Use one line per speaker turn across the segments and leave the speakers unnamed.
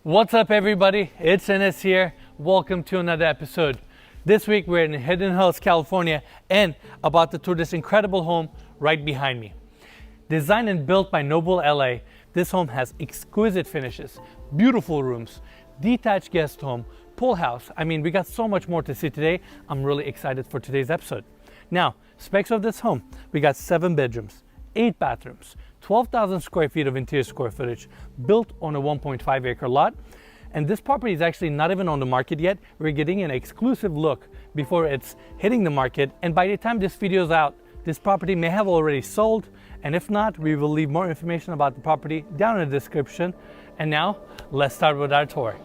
What's up everybody, it's Enes here. Welcome to another episode. This week we're in Hidden Hills, California and about to tour this incredible home right behind me. Designed and built by Noble LA, this home has exquisite finishes, beautiful rooms, detached guest home, pool house. I mean, we got so much more to see today. I'm really excited for today's episode. Now, specs of this home, we got 7 bedrooms, 8 bathrooms, 12,000 square feet of interior square footage, built on a 1.5 acre lot. And this property is actually not even on the market yet. We're getting an exclusive look before it's hitting the market. And by the time this video is out, this property may have already sold. And if not, we will leave more information about the property down in the description. And now, let's start with our tour.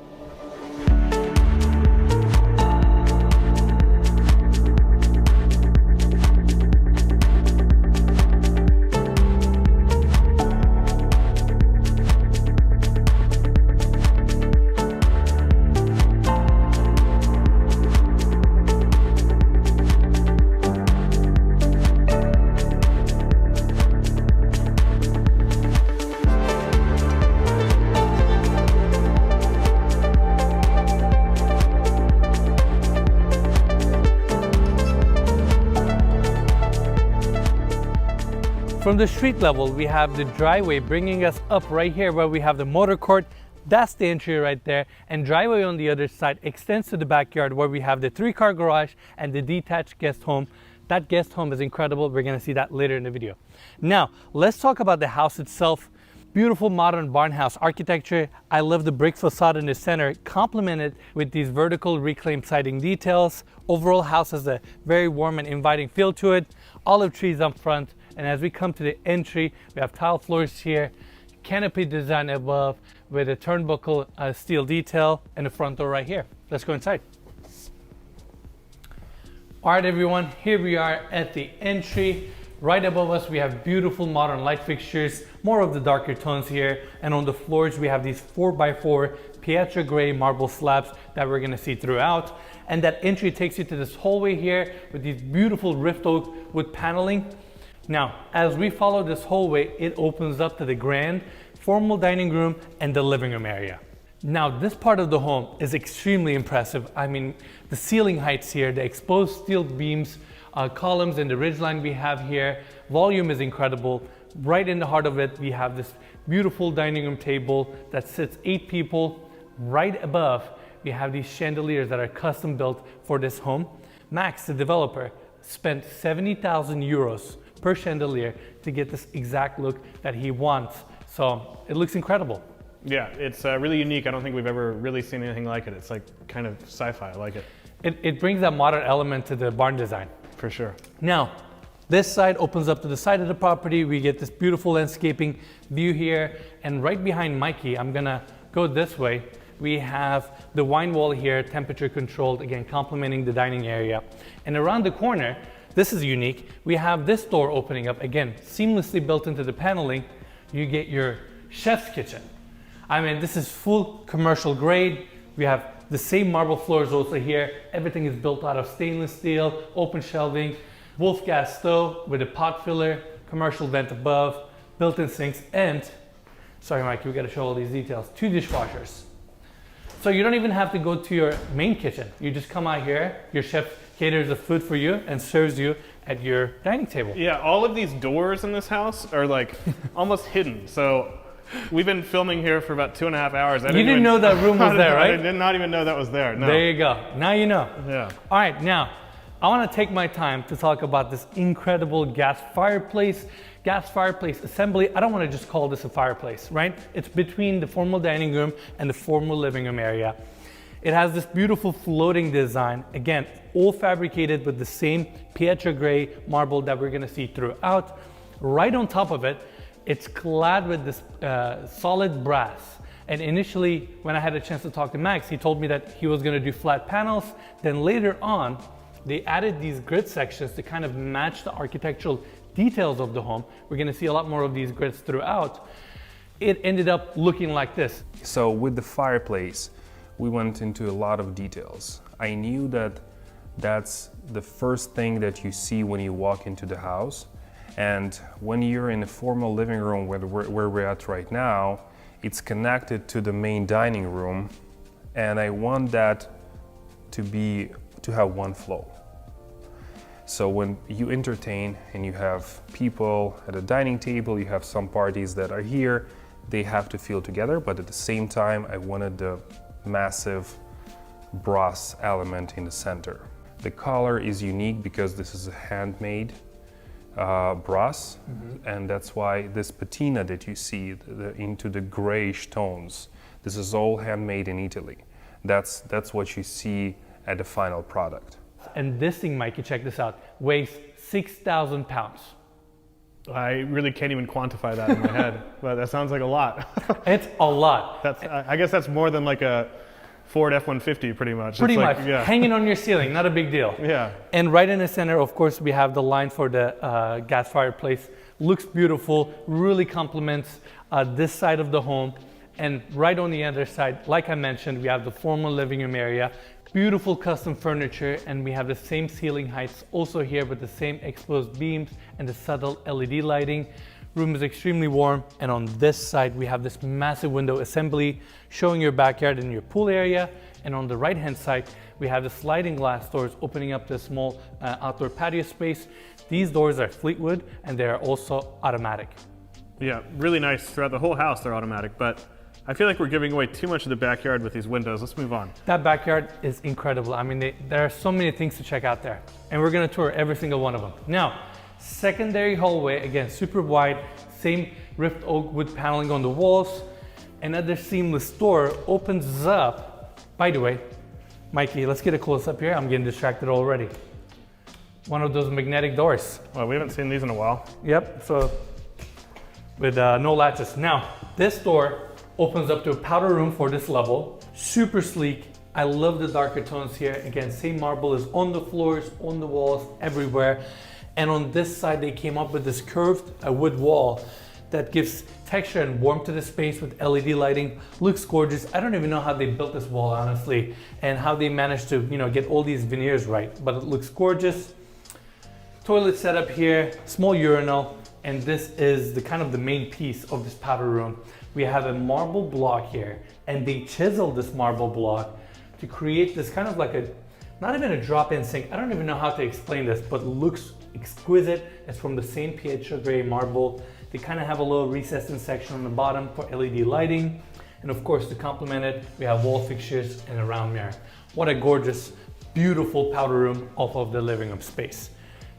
From the street level, we have the driveway bringing us up right here where we have the motor court. That's the entry right there. And driveway on the other side extends to the backyard where we have the 3-car garage and the detached guest home. That guest home is incredible. We're gonna see that later in the video. Now, let's talk about the house itself. Beautiful modern barn house architecture. I love the brick facade in the center, complemented with these vertical reclaimed siding details. Overall house has a very warm and inviting feel to it. Olive trees up front. And as we come to the entry, we have tile floors here, canopy design above with a turnbuckle steel detail, and the front door right here. Let's go inside. All right, everyone, here we are at the entry. Right above us, we have beautiful modern light fixtures, more of the darker tones here. And on the floors, we have these 4x4 Pietra gray marble slabs that we're gonna see throughout. And that entry takes you to this hallway here with these beautiful rift oak wood paneling. Now, as we follow this hallway, it opens up to the grand formal dining room and the living room area. Now, this part of the home is extremely impressive. I mean, the ceiling heights here, the exposed steel beams, columns and the ridgeline we have here, volume is incredible. Right in the heart of it, we have this beautiful dining room table that sits 8 people. Right above, we have these chandeliers that are custom built for this home. Max, the developer, spent 70,000 euros per chandelier to get this exact look that he wants. So it looks incredible.
Yeah, it's really unique. I don't think we've ever really seen anything like it. It's like kind of sci-fi, I like it.
It brings that modern element to the barn design.
For sure.
Now, this side opens up to the side of the property. We get this beautiful landscaping view here. And right behind Mikey, I'm gonna go this way. We have the wine wall here, temperature controlled, again, complementing the dining area. And around the corner, this is unique. We have this door opening up, again, seamlessly built into the paneling. You get your chef's kitchen. I mean, this is full commercial grade. We have the same marble floors also here. Everything is built out of stainless steel, open shelving, Wolf gas stove with a pot filler, commercial vent above, built-in sinks, and, sorry Mike, we gotta show all these details, 2 dishwashers. So you don't even have to go to your main kitchen. You just come out here, your chef caters the food for you and serves you at your dining table.
Yeah, all of these doors in this house are like almost hidden. So we've been filming here for about 2.5 hours.
You didn't know that room was there, right?
I did not even know that was there. No.
There you go. Now you know.
Yeah.
All right, now I want to take my time to talk about this incredible gas fireplace assembly. I don't want to just call this a fireplace, right? It's between the formal dining room and the formal living room area. It has this beautiful floating design. Again, all fabricated with the same Pietra gray marble that we're gonna see throughout. Right on top of it, it's clad with this solid brass. And initially, when I had a chance to talk to Max, he told me that he was gonna do flat panels. Then later on, they added these grid sections to kind of match the architectural details of the home. We're gonna see a lot more of these grids throughout. It ended up looking like this.
So with the fireplace, we went into a lot of details. I knew that that's the first thing that you see when you walk into the house. And when you're in a formal living room where we're at right now, It's connected to the main dining room, and I want that to have one flow. So when you entertain and you have people at a dining table, you have some parties that are here, they have to feel together, but at the same time, I wanted the massive brass element in the center. The color is unique because this is a handmade brass, and that's why this patina that you see into the grayish tones, this is all handmade in Italy. That's what you see at the final product.
And this thing, Mikey, check this out, weighs 6,000 pounds.
I really can't even quantify that in my head, but that sounds like a lot.
It's a lot.
I guess that's more than like a Ford F-150 pretty much.
Pretty
It's
much,
like, yeah.
hanging on your ceiling, not a big deal.
Yeah.
And right in the center, of course, we have the line for the gas fireplace. Looks beautiful, really complements this side of the home. And right on the other side, like I mentioned, we have the formal living room area, beautiful custom furniture, and we have the same ceiling heights also here with the same exposed beams and the subtle LED lighting. Room is extremely warm, and on this side we have this massive window assembly showing your backyard and your pool area. And on the right hand side we have the sliding glass doors opening up the small outdoor patio space. These doors are Fleetwood and they are also automatic.
Yeah, really nice. Throughout the whole house they're automatic, but I feel like we're giving away too much of the backyard with these windows. Let's move on.
That backyard is incredible. I mean, there are so many things to check out there, and we're gonna tour every single one of them. Now, secondary hallway, again, super wide, same rift oak wood paneling on the walls. Another seamless door opens up. By the way, Mikey, let's get a close up here. I'm getting distracted already. One of those magnetic doors.
Well, we haven't seen these in a while.
Yep, so with no latches. Now, this door opens up to a powder room for this level. Super sleek. I love the darker tones here. Again, same marble is on the floors, on the walls, everywhere. And on this side, they came up with this curved wood wall that gives texture and warmth to the space with LED lighting. Looks gorgeous. I don't even know how they built this wall, honestly, and how they managed to, get all these veneers right, but it looks gorgeous. Toilet setup here, small urinal, and this is the main piece of this powder room. We have a marble block here, and they chiseled this marble block to create this kind of like not even a drop-in sink. I don't even know how to explain this, but it looks exquisite. It's from the same Pietra gray marble. They kind of have a little recessed in section on the bottom for LED lighting. And of course, to complement it, we have wall fixtures and a round mirror. What a gorgeous, beautiful powder room off of the living room space.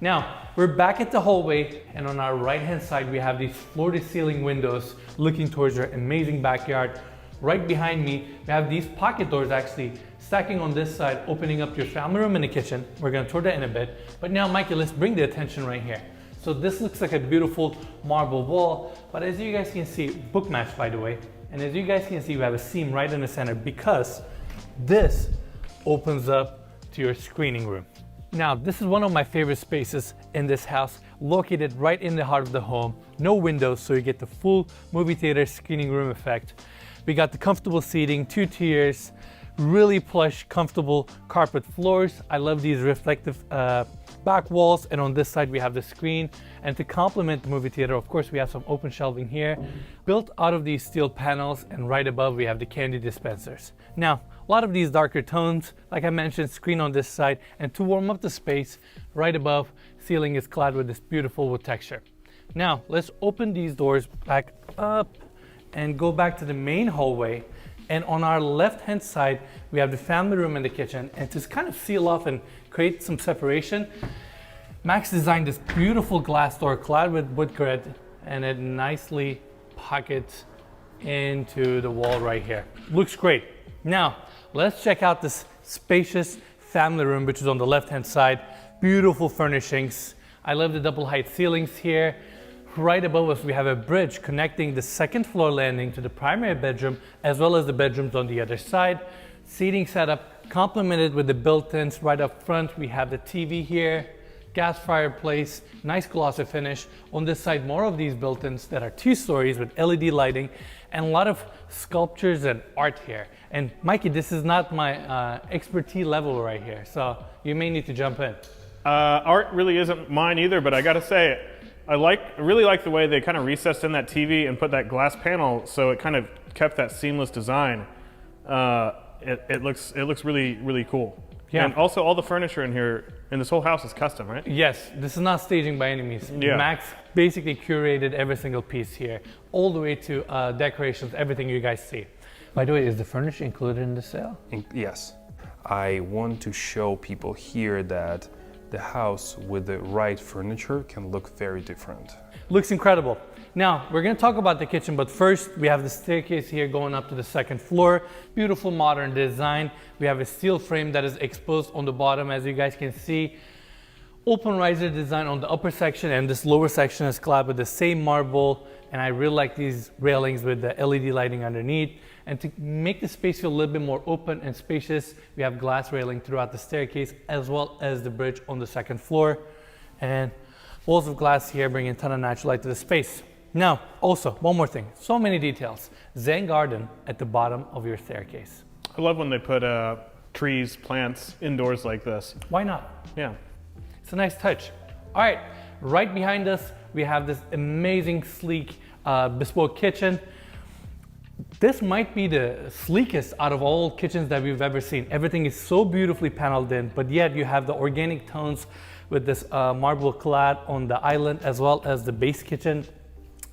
Now, we're back at the hallway, and on our right-hand side, we have these floor-to-ceiling windows looking towards your amazing backyard. Right behind me, we have these pocket doors actually stacking on this side, opening up your family room and the kitchen. We're gonna tour that in a bit. But now, Mikey, let's bring the attention right here. So this looks like a beautiful marble wall, but as you guys can see, book match, by the way. And as you guys can see, we have a seam right in the center because this opens up to your screening room. Now, this is one of my favorite spaces in this house, located right in the heart of the home. No windows, so you get the full movie theater screening room effect. We got the comfortable seating, 2 tiers, really plush, comfortable carpet floors. I love these reflective back walls, and on this side we have the screen. And to complement the movie theater, of course, we have some open shelving here, built out of these steel panels, and right above we have the candy dispensers. Now, a lot of these darker tones, like I mentioned, screen on this side, and to warm up the space, right above, ceiling is clad with this beautiful wood texture. Now, let's open these doors back up and go back to the main hallway. And on our left-hand side, we have the family room and the kitchen. And to kind of seal off and create some separation, Max designed this beautiful glass door clad with wood grit, and it nicely pockets into the wall right here. Looks great. Now, let's check out this spacious family room, which is on the left-hand side. Beautiful furnishings. I love the double height ceilings here. Right above us, we have a bridge connecting the second floor landing to the primary bedroom, as well as the bedrooms on the other side. Seating setup complemented with the built-ins right up front. We have the TV here, gas fireplace, nice glossy finish. On this side, more of these built-ins that are 2 stories with LED lighting, and a lot of sculptures and art here. And Mikey, this is not my expertise level right here, so you may need to jump in.
Art really isn't mine either, but I gotta say, I really like the way they kind of recessed in that TV and put that glass panel so it kind of kept that seamless design, it looks really cool.
Yeah.
And also all the furniture in here, in this whole house is custom, right?
Yes, this is not staging by any means.
Yeah.
Max basically curated every single piece here, all the way to decorations, everything you guys see. By the way, is the furniture included in the sale?
Yes. I want to show people here that the house with the right furniture can look very different.
Looks incredible. Now, we're gonna talk about the kitchen, but first we have the staircase here going up to the second floor. Beautiful modern design. We have a steel frame that is exposed on the bottom, as you guys can see. Open riser design on the upper section, and this lower section is clad with the same marble. And I really like these railings with the LED lighting underneath. And to make the space feel a little bit more open and spacious, we have glass railing throughout the staircase, as well as the bridge on the second floor. And walls of glass here bring a ton of natural light to the space. Now, also, one more thing, so many details. Zen garden at the bottom of your staircase.
I love when they put trees, plants indoors like this.
Why not?
Yeah.
It's a nice touch. All right, right behind us, we have this amazing, sleek, bespoke kitchen. This might be the sleekest out of all kitchens that we've ever seen. Everything is so beautifully paneled in, but yet you have the organic tones with this marble clad on the island, as well as the base kitchen.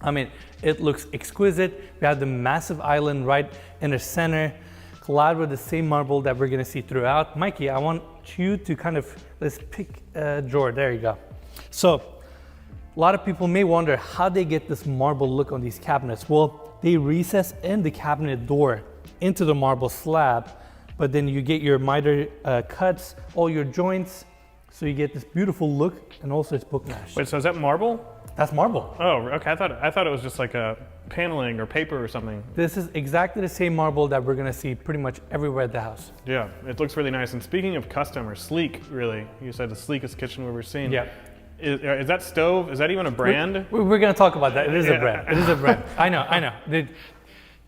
I mean, it looks exquisite. We have the massive island right in the center, clad with the same marble that we're gonna see throughout. Mikey, I want you to kind of, let's pick a drawer, there you go. So, a lot of people may wonder how they get this marble look on these cabinets. Well, they recess in the cabinet door into the marble slab, but then you get your miter cuts, all your joints, so you get this beautiful look, and also it's book matched.
Wait, so is that marble?
That's marble.
Oh, okay. I thought it was just like a paneling or paper or something.
This is exactly the same marble that we're gonna see pretty much everywhere at the house.
Yeah, it looks really nice. And speaking of custom or sleek, really, you said the sleekest kitchen we've ever seen.
Yeah.
Is that stove? Is that even a brand?
We're gonna talk about that. It is a
Yeah.
brand. It is a brand. I know.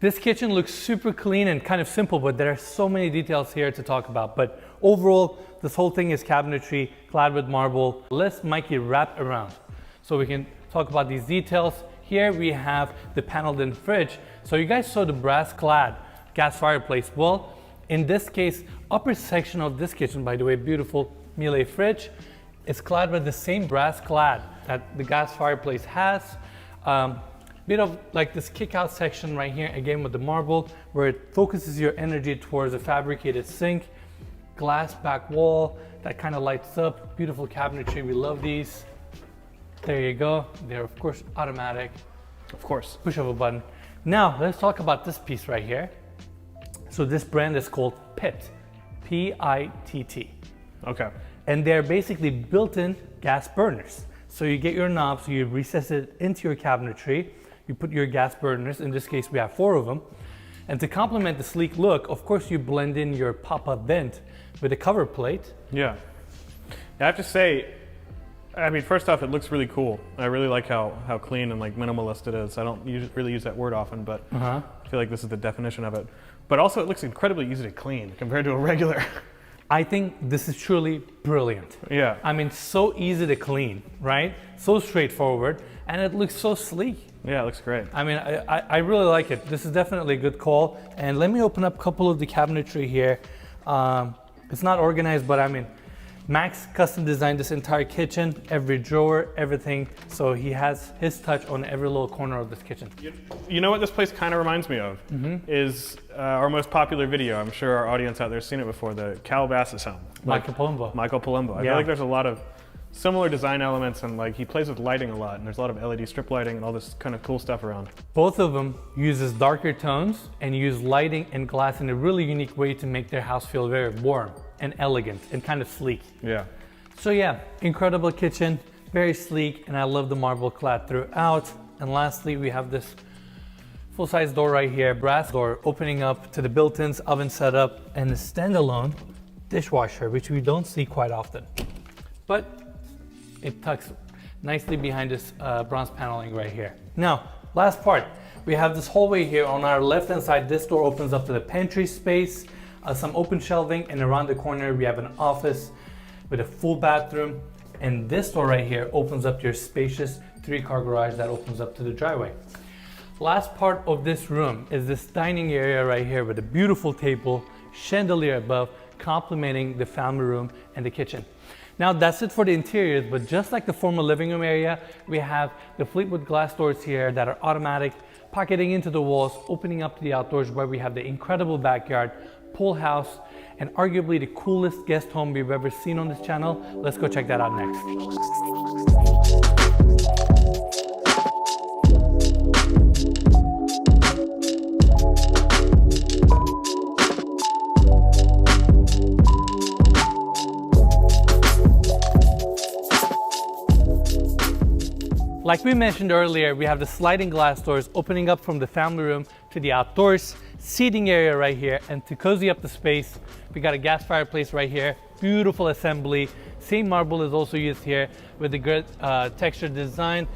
This kitchen looks super clean and kind of simple, but there are so many details here to talk about. But overall, this whole thing is cabinetry, clad with marble. Let's Mikey wrap around so we can talk about these details. Here we have the paneled in fridge. So you guys saw the brass clad gas fireplace. Well, in this case, upper section of this kitchen, by the way, beautiful Miele fridge, is clad with the same brass clad that the gas fireplace has. Bit of like this kick out section right here, again with the marble, where it focuses your energy towards a fabricated sink, glass back wall that kind of lights up, beautiful cabinetry, we love these. There you go, they're of course automatic,
Of course.
push of a button. Now let's talk about this piece right here. So this brand is called PITT, P-I-T-T.
Okay.
And they're basically built-in gas burners. So you get your knobs, you recess it into your cabinetry, you put your gas burners, in this case we have 4 of them. And to complement the sleek look, of course you blend in your pop-up vent with a cover plate.
Yeah. I have to say, I mean, first off, it looks really cool. I really like how clean and like minimalist it is. I don't really use that word often, but I feel like this is the definition of it. But also it looks incredibly easy to clean compared to a regular.
I think this is truly brilliant.
Yeah.
I mean, so easy to clean, right? So straightforward, and it looks so sleek.
Yeah, it looks great.
I mean, I really like it. This is definitely a good call. And let me open up a couple of the cabinetry here. It's not organized, but I mean, Max custom designed this entire kitchen, every drawer, everything. So he has his touch on every little corner of this kitchen.
You know what this place kind of reminds me of? Is our most popular video. I'm sure our audience out there has seen it before, the Calabasas home.
Michael Palumbo.
Michael Palumbo. I
Yeah.
feel like there's a lot of similar design elements, and like he plays with lighting a lot, and there's a lot of LED strip lighting and all this kind of cool stuff around.
Both of them uses darker tones and use lighting and glass in a really unique way to make their house feel very warm and elegant and kind of sleek.
Yeah.
So yeah, incredible kitchen, very sleek, and I love the marble clad throughout. And lastly, we have this full-size door right here, brass door opening up to the built-ins, oven setup, and a standalone dishwasher, which we don't see quite often. But it tucks nicely behind this bronze paneling right here. Now, last part, we have this hallway here on our left-hand side. This door opens up to the pantry space, some open shelving, and around the corner we have an office with a full bathroom. And this door right here opens up to your spacious 3-car garage that opens up to the driveway. Last part of this room is this dining area right here with a beautiful table, chandelier above, complementing the family room and the kitchen. Now that's it for the interiors, but just like the former living room area, we have the Fleetwood glass doors here that are automatic, pocketing into the walls, opening up to the outdoors where we have the incredible backyard, pool house, and arguably the coolest guest home we've ever seen on this channel. Let's go check that out next. Like we mentioned earlier, we have the sliding glass doors opening up from the family room to the outdoors, seating area right here, and to cozy up the space, we got a gas fireplace right here, beautiful assembly. Same marble is also used here with the good textured design,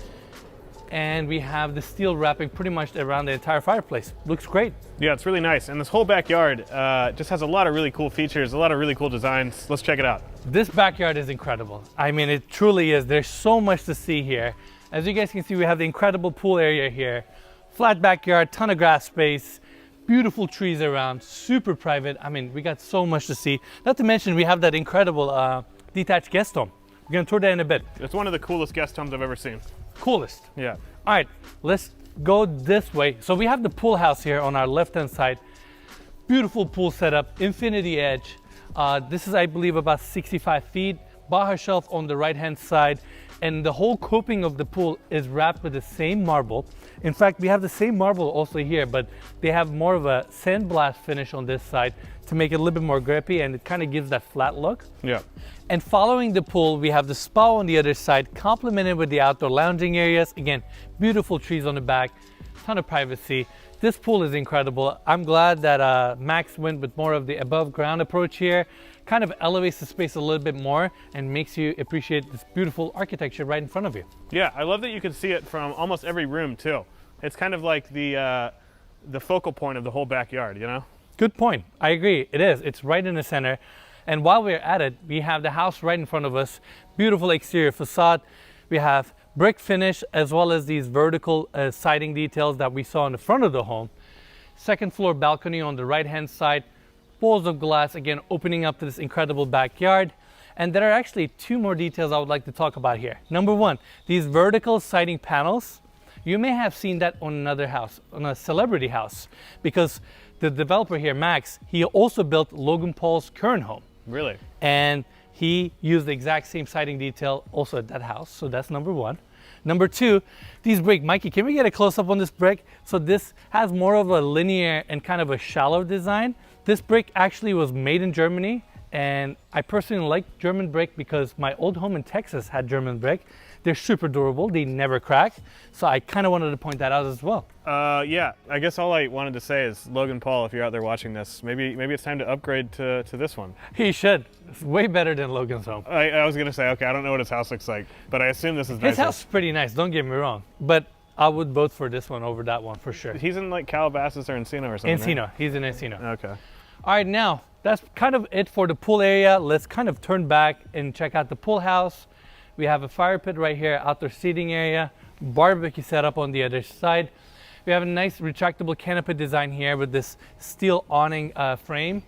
and we have the steel wrapping pretty much around the entire fireplace. Looks great.
Yeah, it's really nice. And this whole backyard just has a lot of really cool features, a lot of really cool designs. Let's check it out.
This backyard is incredible. I mean, it truly is. There's so much to see here. As you guys can see, we have the incredible pool area here. Flat backyard, ton of grass space, beautiful trees around, super private. I mean, we got so much to see. Not to mention, we have that incredible detached guest home. We're gonna tour that in a bit.
It's one of the coolest guest homes I've ever seen.
Coolest.
Yeah.
All right, let's go this way. So we have the pool house here on our left-hand side. Beautiful pool setup, infinity edge. This is, I believe, about 65 feet. Baja shelf on the right-hand side. And the whole coping of the pool is wrapped with the same marble. In fact, we have the same marble also here, but they have more of a sandblast finish on this side to make it a little bit more grippy, and it kind of gives that flat look.
Yeah.
And following the pool, we have the spa on the other side, complemented with the outdoor lounging areas. Again, beautiful trees on the back, ton of privacy. This pool is incredible. I'm glad that Max went with more of the above ground approach here. Kind of elevates the space a little bit more and makes you appreciate this beautiful architecture right in front of you.
Yeah, I love that you can see it from almost every room too. It's kind of like the focal point of the whole backyard, you know?
Good point. I agree. It is. It's right in the center. And while we're at it, we have the house right in front of us. Beautiful exterior facade. We have brick finish as well as these vertical siding details that we saw in the front of the home. Second floor balcony on the right hand side. Walls of glass, again, opening up to this incredible backyard. And there are actually two more details I would like to talk about here. Number one, these vertical siding panels. You may have seen that on another house, on a celebrity house, because the developer here, Max, he also built Logan Paul's current home.
Really?
And he used the exact same siding detail also at that house. So that's number one. Number two, these brick. Mikey, can we get a close-up on this brick? So this has more of a linear and kind of a shallow design. This brick actually was made in Germany, and I personally like German brick because my old home in Texas had German brick. They're super durable, they never crack. So I kind of wanted to point that out as well.
Yeah, I guess all I wanted to say is, Logan Paul, if you're out there watching this, maybe it's time to upgrade to this one.
He should. It's way better than Logan's home.
I was gonna say, okay, I don't know what his house looks like, but I assume this is nice.
His house is pretty nice, don't get me wrong. But I would vote for this one over that one for sure.
He's in like Calabasas or Encino or something.
Encino,
right?
he's in Encino.
Okay.
All right, now that's kind of it for the pool area. Let's kind of turn back and check out the pool house. We have a fire pit right here, outdoor seating area, barbecue setup on the other side. We have a nice retractable canopy design here with this steel awning frame,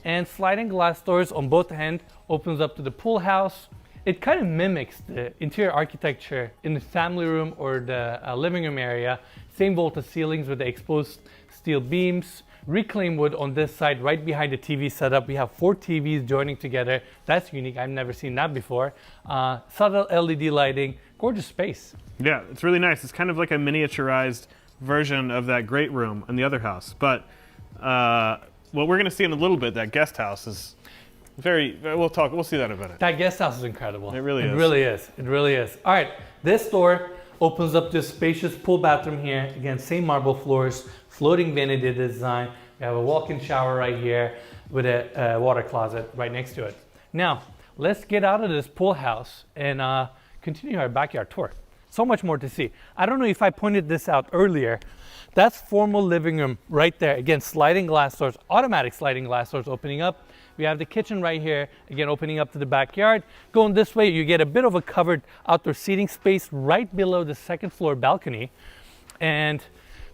and sliding glass doors on both ends opens up to the pool house. It kind of mimics the interior architecture in the family room or the living room area. Same vaulted ceilings with the exposed steel beams. Reclaimed wood on this side, right behind the TV setup. We have 4 TVs joining together. That's unique. I've never seen that before. Subtle LED lighting. Gorgeous space.
Yeah, it's really nice. It's kind of like a miniaturized version of that great room in the other house. But what we're going to see in a little bit, that guest house is very. We'll see that in a minute.
That guest house is incredible.
It really is.
It really is. It really is. All right, this door opens up to a spacious pool bathroom here. Again, same marble floors, floating vanity design. We have a walk-in shower right here with a water closet right next to it. Now, let's get out of this pool house and continue our backyard tour. So much more to see. I don't know if I pointed this out earlier. That's formal living room right there. Again, sliding glass doors, automatic sliding glass doors opening up. We have the kitchen right here, again, opening up to the backyard. Going this way, you get a bit of a covered outdoor seating space right below the second floor balcony. And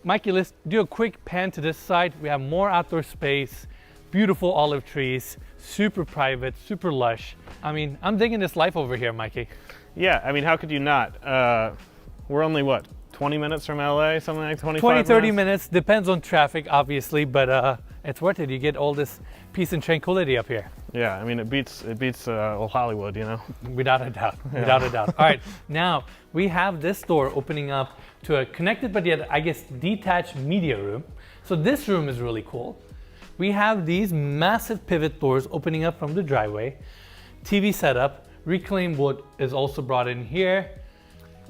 Mikey, let's do a quick pan to this side. We have more outdoor space, beautiful olive trees, super private, super lush. I mean, I'm digging this life over here, Mikey.
Yeah, I mean, how could you not? We're only, what, 20 minutes from LA, something like 25
20, 30
minutes?
minutes, depends on traffic, obviously, but it's worth it. You get all this peace and tranquility up here.
Yeah, I mean, it beats old Hollywood, you know?
Without a doubt, without a doubt. All right, now we have this door opening up to a connected but yet, I guess, detached media room. So this room is really cool. We have these massive pivot doors opening up from the driveway. TV setup, reclaimed wood is also brought in here.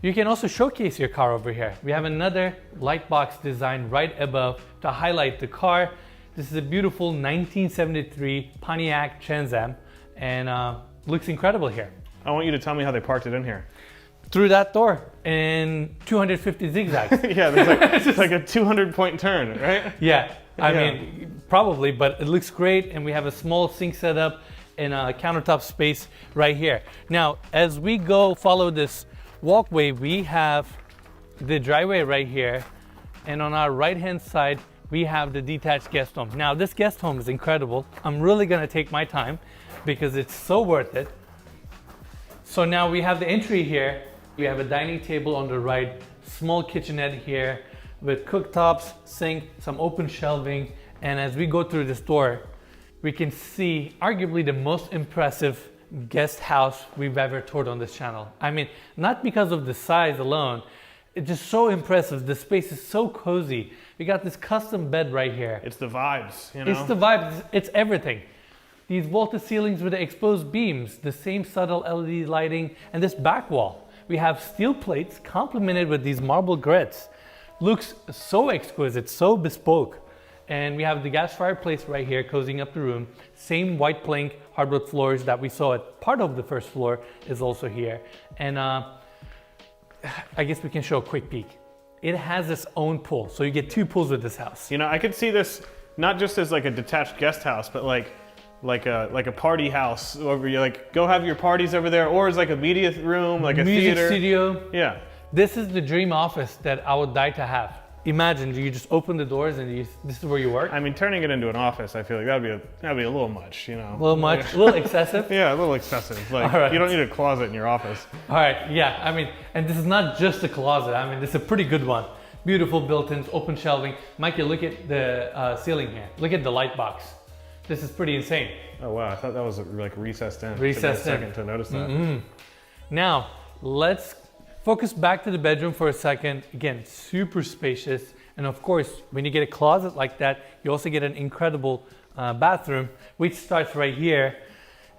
You can also showcase your car over here. We have another light box design right above to highlight the car. This is a beautiful 1973 Pontiac Trans Am and looks incredible here.
I want you to tell me how they parked it in here.
Through that door in 250 zigzags.
Yeah, there's like, it's like a 200-point turn, right?
Yeah, I
Yeah.
mean, probably, but it looks great. And we have a small sink setup and a countertop space right here. Now, as we go follow this walkway, we have the driveway right here. And on our right-hand side, we have the detached guest home. Now, this guest home is incredible. I'm really gonna take my time because it's so worth it. So now we have the entry here. We have a dining table on the right, small kitchenette here with cooktops, sink, some open shelving. And as we go through this door, we can see arguably the most impressive guest house we've ever toured on this channel. I mean, not because of the size alone, it's just so impressive. The space is so cozy. We got this custom bed right here.
It's the vibes, you know?
It's the vibe, it's everything. These vaulted ceilings with the exposed beams, the same subtle LED lighting, and this back wall. We have steel plates complemented with these marble grits. Looks so exquisite, so bespoke. And we have the gas fireplace right here, cozying up the room. Same white plank hardwood floors that we saw at part of the first floor is also here. And I guess we can show a quick peek. It has its own pool, so you get 2 pools with this house.
You know, I could see this not just as like a detached guest house, but like a party house over you like go have your parties over there, or as like a media room, like a
Music
theater.
studio.
Yeah.
This is the dream office that I would die to have. Imagine you just open the doors and this is where you work.
I mean, turning it into an office, I feel like that'd be a little much, you know.
A little much, a little excessive.
Yeah, a little excessive. Like,
All right.
you don't need a closet in your office.
All right, yeah, I mean, and this is not just a closet. I mean, this is a pretty good one. Beautiful built-ins, open shelving. Mikey, look at the ceiling here. Look at the light box. This is pretty insane.
Oh wow, I thought that was like recessed in.
Recessed
Took me a
in.
second to notice that.
Now, let's focus back to the bedroom for a second. Again, super spacious. And of course, when you get a closet like that, you also get an incredible bathroom, which starts right here.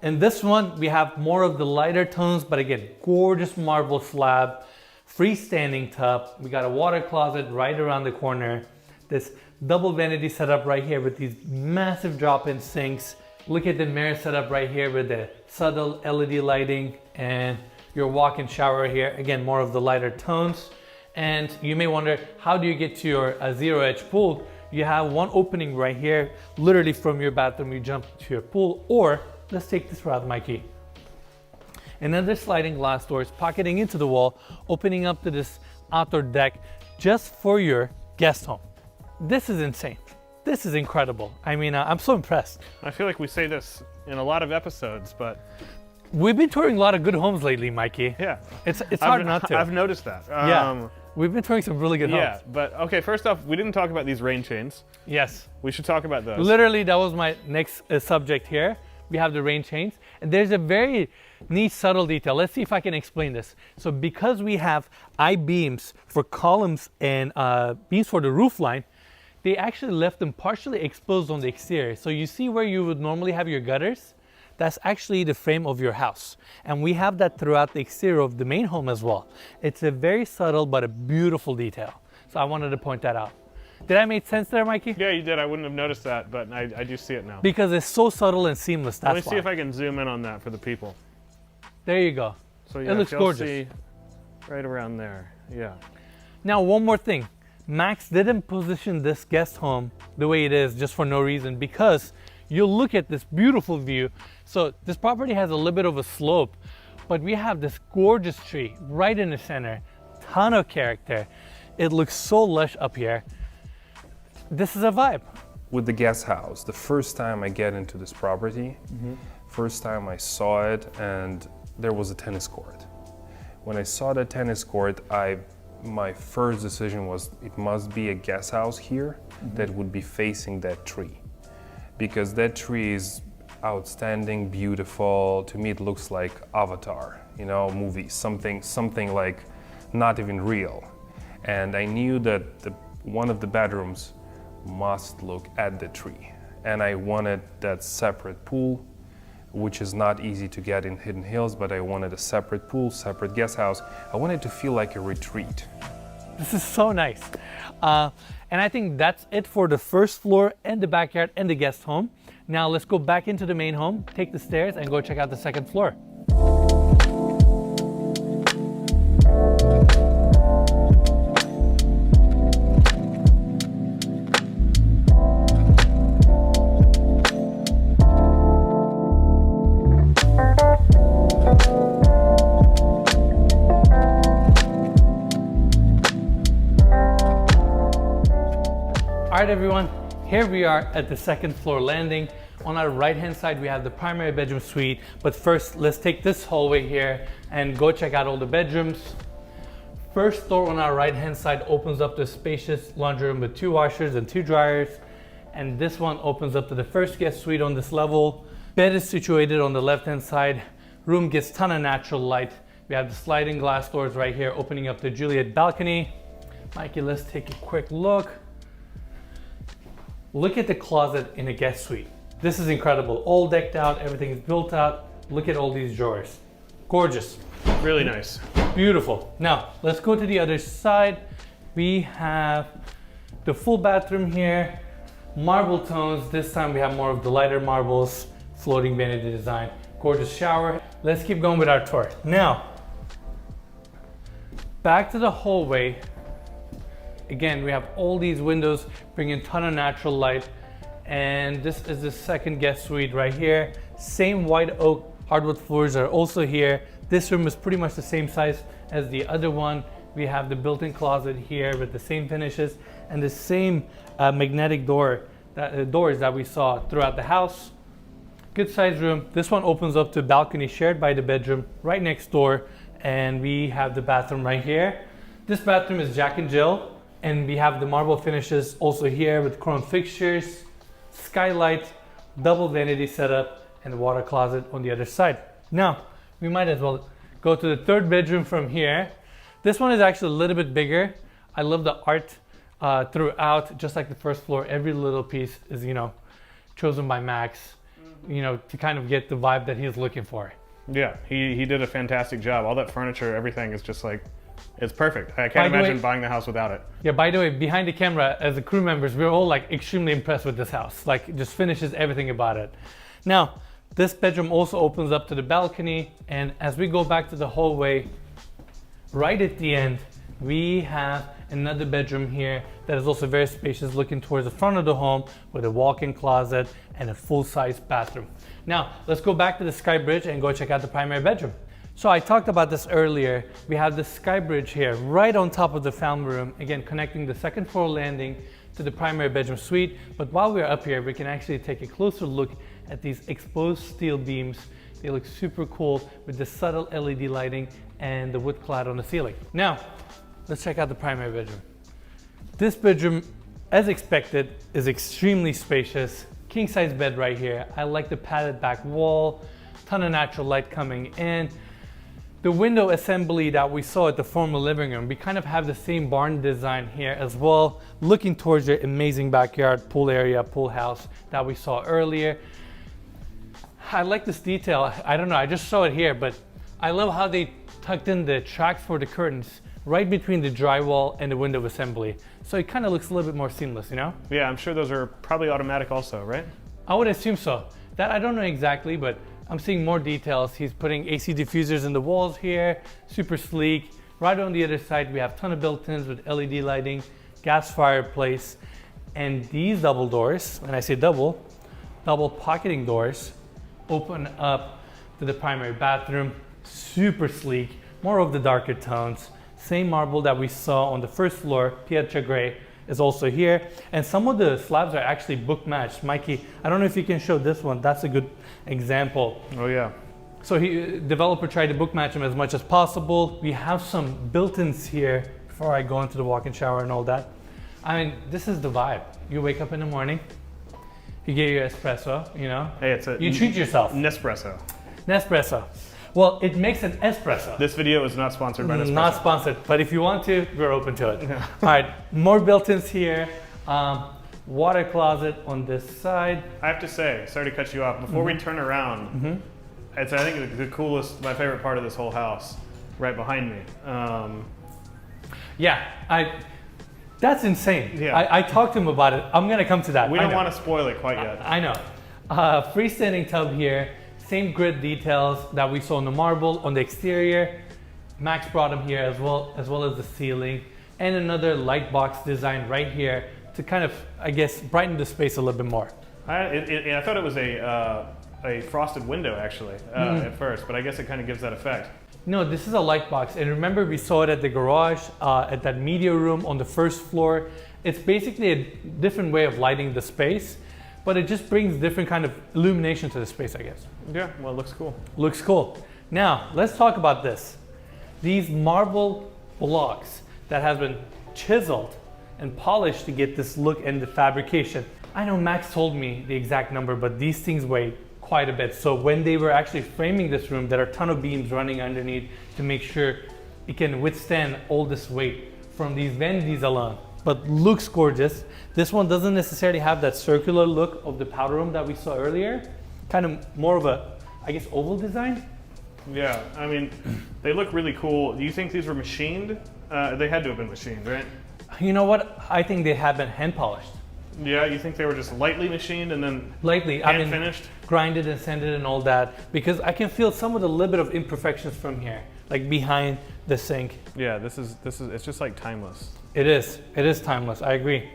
And this one, we have more of the lighter tones, but again, gorgeous marble slab, freestanding tub. We got a water closet right around the corner. This double vanity setup right here with these massive drop-in sinks. Look at the mirror setup right here with the subtle LED lighting and your walk-in shower here. Again, more of the lighter tones. And you may wonder, how do you get to your zero-edge pool? You have one opening right here, literally from your bathroom, you jump to your pool, or let's take this route, Mikey. Another sliding glass doors pocketing into the wall, opening up to this outdoor deck just for your guest home. This is insane. This is incredible. I mean, I'm so impressed.
I feel like we say this in a lot of episodes, but
We've been touring a lot of good homes lately, Mikey.
yeah.
It's hard not to.
I've noticed that.
Yeah. We've been touring some really good
Yeah,
homes.
but okay, first off, we didn't talk about these rain chains.
Yes.
We should talk about those.
Literally, that was my next subject here. We have the rain chains, and there's a very neat subtle detail. Let's see if I can explain this. So because we have I-beams for columns and beams for the roof line, they actually left them partially exposed on the exterior. So you see where you would normally have your gutters? That's actually the frame of your house. And we have that throughout the exterior of the main home as well. It's a very subtle but a beautiful detail. So I wanted to point that out. Did I make sense there, Mikey?
Yeah, you did. I wouldn't have noticed that, but I do see it now.
Because it's so subtle and seamless,
Let me
that's
see
why.
if I can zoom in on that for the people.
There you go.
So yeah,
looks
if you'll
gorgeous.
see right around there. Yeah.
Now, one more thing. Max didn't position this guest home the way it is just for no reason, because you'll look at this beautiful view. So this property has a little bit of a slope, but we have this gorgeous tree right in the center, ton of character. It looks so lush up here. This is a vibe.
With the guest house, the first time I get into this property, first time I saw it, and there was a tennis court. When I saw the tennis court, my first decision was it must be a guest house here that would be facing that tree, because that tree is outstanding, beautiful. To me, it looks like Avatar, you know, movie, something like not even real. And I knew that one of the bedrooms must look at the tree, and I wanted that separate pool, which is not easy to get in Hidden Hills, but I wanted a separate pool, separate guest house. I wanted to feel like a retreat.
This is so nice. And I think that's it for the first floor and the backyard and the guest home. Now let's go back into the main home, take the stairs, and go check out the second floor. All right, everyone, here we are at the second floor landing. On our right hand side, we have the primary bedroom suite. But first, let's take this hallway here and go check out all the bedrooms. First door on our right hand side opens up to a spacious laundry room with 2 washers and 2 dryers. And this one opens up to the first guest suite on this level. Bed is situated on the left hand side. Room gets ton of natural light. We have the sliding glass doors right here opening up the Juliet balcony. Mikey, let's take a quick look. Look at the closet in a guest suite. This is incredible. All decked out, everything is built out. Look at all these drawers. Gorgeous.
Really nice.
Beautiful. Now, let's go to the other side. We have the full bathroom here. Marble tones. This time we have more of the lighter marbles. Floating vanity design. Gorgeous shower. Let's keep going with our tour. Now, back to the hallway. Again, we have all these windows bringing a ton of natural light. And this is the second guest suite right here. Same white oak hardwood floors are also here. This room is pretty much the same size as the other one. We have the built-in closet here with the same finishes and the same magnetic doors that we saw throughout the house. Good size room. This one opens up to a balcony shared by the bedroom right next door. And we have the bathroom right here. This bathroom is Jack and Jill. And we have the marble finishes also here with chrome fixtures, skylight, double vanity setup, and the water closet on the other side. Now, we might as well go to the third bedroom from here. This one is actually a little bit bigger. I love the art throughout, just like the first floor. Every little piece is, chosen by Max, to kind of get the vibe that he's looking for.
Yeah, he did a fantastic job. All that furniture, everything is just like, it's perfect. I can't imagine buying the house without it.
Yeah, by the way, behind the camera, as the crew members, we're all like extremely impressed with this house. Like, just finishes everything about it. Now, this bedroom also opens up to the balcony. And as we go back to the hallway, right at the end, we have another bedroom here that is also very spacious, looking towards the front of the home with a walk-in closet and a full-size bathroom. Now, let's go back to the sky bridge and go check out the primary bedroom. So I talked about this earlier. We have the sky bridge here right on top of the family room, again connecting the second floor landing to the primary bedroom suite. But while we're up here, we can actually take a closer look at these exposed steel beams. They look super cool with the subtle LED lighting and the wood clad on the ceiling. Now, let's check out the primary bedroom. This bedroom, as expected, is extremely spacious. King size bed right here. I like the padded back wall, ton of natural light coming in. The window assembly that we saw at the former living room, we kind of have the same barn design here as well, looking towards the amazing backyard, pool area, pool house that we saw earlier. I like this detail. I don't know, I just saw it here, but I love how they tucked in the tracks for the curtains right between the drywall and the window assembly. So it kind of looks a little bit more seamless,
Yeah, I'm sure those are probably automatic also, right?
I would assume so. That I don't know exactly, but I'm seeing more details. He's putting AC diffusers in the walls here, super sleek. Right on the other side, we have a ton of built-ins with LED lighting, gas fireplace, and these double doors, when I say double pocketing doors, open up to the primary bathroom. Super sleek, more of the darker tones. Same marble that we saw on the first floor, Pietra Gray, is also here. And some of the slabs are actually book matched. Mikey, I don't know if you can show this one. That's a good example.
Oh yeah.
So developer tried to book match them as much as possible. We have some built-ins here before I go into the walk-in shower and all that. I mean, this is the vibe. You wake up in the morning, you get your espresso, you know.
Hey,
you treat yourself.
Nespresso.
Nespresso. Well, it makes an espresso.
This video is not sponsored by Nespresso.
Not sponsored, but if you want to, we're open to it. All right, more built-ins here. Water closet on this side.
I have to say, sorry to cut you off, before we turn around, it's, I think, the coolest, my favorite part of this whole house, right behind me.
That's insane.
Yeah.
I talked to him about it. I'm gonna come to that.
We don't want to spoil it quite yet.
I know. Freestanding tub here, same grid details that we saw in the marble on the exterior. Max brought them here as well as the ceiling, and another light box design right here to kind of, I guess, brighten the space a little bit more.
I thought it was a frosted window actually at first, but I guess it kind of gives that effect.
No, this is a light box, and remember we saw it at the garage, at that media room on the first floor. It's basically a different way of lighting the space, but it just brings different kind of illumination to the space, I guess.
Yeah, well, it looks cool.
Looks cool. Now, let's talk about this. These marble blocks that have been chiseled and polished to get this look and the fabrication. I know Max told me the exact number, but these things weigh quite a bit. So when they were actually framing this room, there are a ton of beams running underneath to make sure it can withstand all this weight from these vanities alone. But looks gorgeous. This one doesn't necessarily have that circular look of the powder room that we saw earlier. Kind of more of a, I guess, oval design.
Yeah, I mean, they look really cool. Do you think these were machined? They had to have been machined, right?
You know what? I think they have been hand polished.
Yeah, you think they were just lightly machined and then
lightly,
hand finished?
Grinded and sanded and all that, because I can feel some of the little bit of imperfections from here, like behind the sink.
Yeah, this is it's just like timeless.
It is timeless, I agree.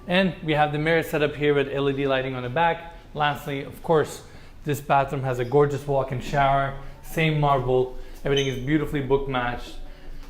And we have the mirror set up here with LED lighting on the back. Lastly, of course, this bathroom has a gorgeous walk-in shower, same marble, everything is beautifully book matched.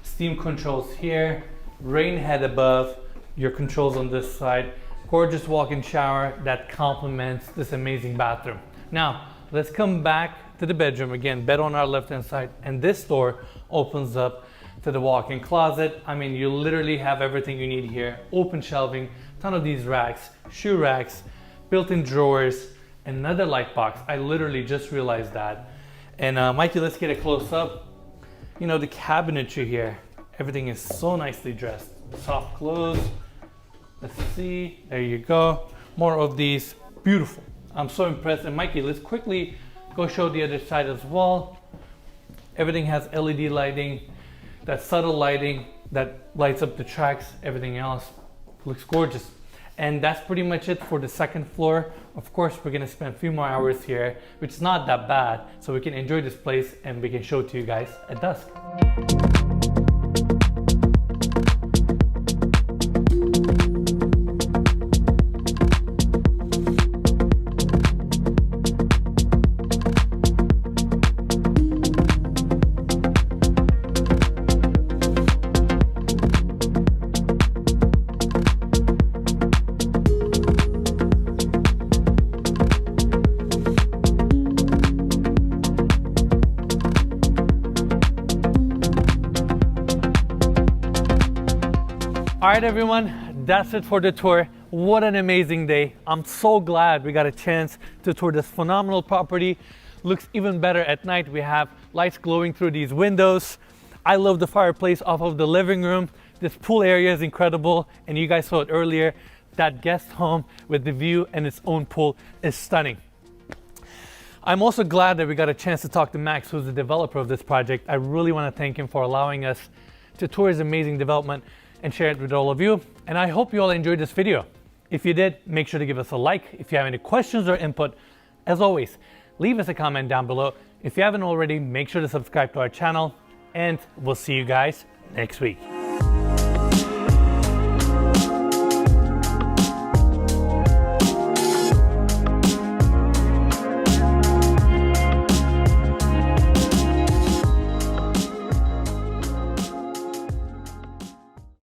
Steam controls here, rain head above, your controls on this side. Gorgeous walk-in shower that complements this amazing bathroom. Now, let's come back to the bedroom. Again, bed on our left-hand side, and this door opens up to the walk-in closet. I mean, you literally have everything you need here. Open shelving, ton of these racks, shoe racks, built-in drawers, another light box. I literally just realized that. And Mikey, let's get a close-up. You know, the cabinetry here, everything is so nicely dressed. Soft clothes. Let's see, there you go. More of these, beautiful. I'm so impressed. And Mikey, let's quickly go show the other side as well. Everything has LED lighting, that subtle lighting that lights up the tracks, everything else looks gorgeous. And that's pretty much it for the second floor. Of course, we're gonna spend a few more hours here, which is not that bad, so we can enjoy this place and we can show it to you guys at dusk. All right, everyone, that's it for the tour. What an amazing day. I'm so glad we got a chance to tour this phenomenal property. Looks even better at night. We have lights glowing through these windows. I love the fireplace off of the living room. This pool area is incredible, and you guys saw it earlier. That guest home with the view and its own pool is stunning. I'm also glad that we got a chance to talk to Max, who's the developer of this project. I really want to thank him for allowing us to tour his amazing development and share it with all of you. And I hope you all enjoyed this video. If you did, make sure to give us a like. If you have any questions or input, as always, leave us a comment down below. If you haven't already, make sure to subscribe to our channel, and we'll see you guys next week.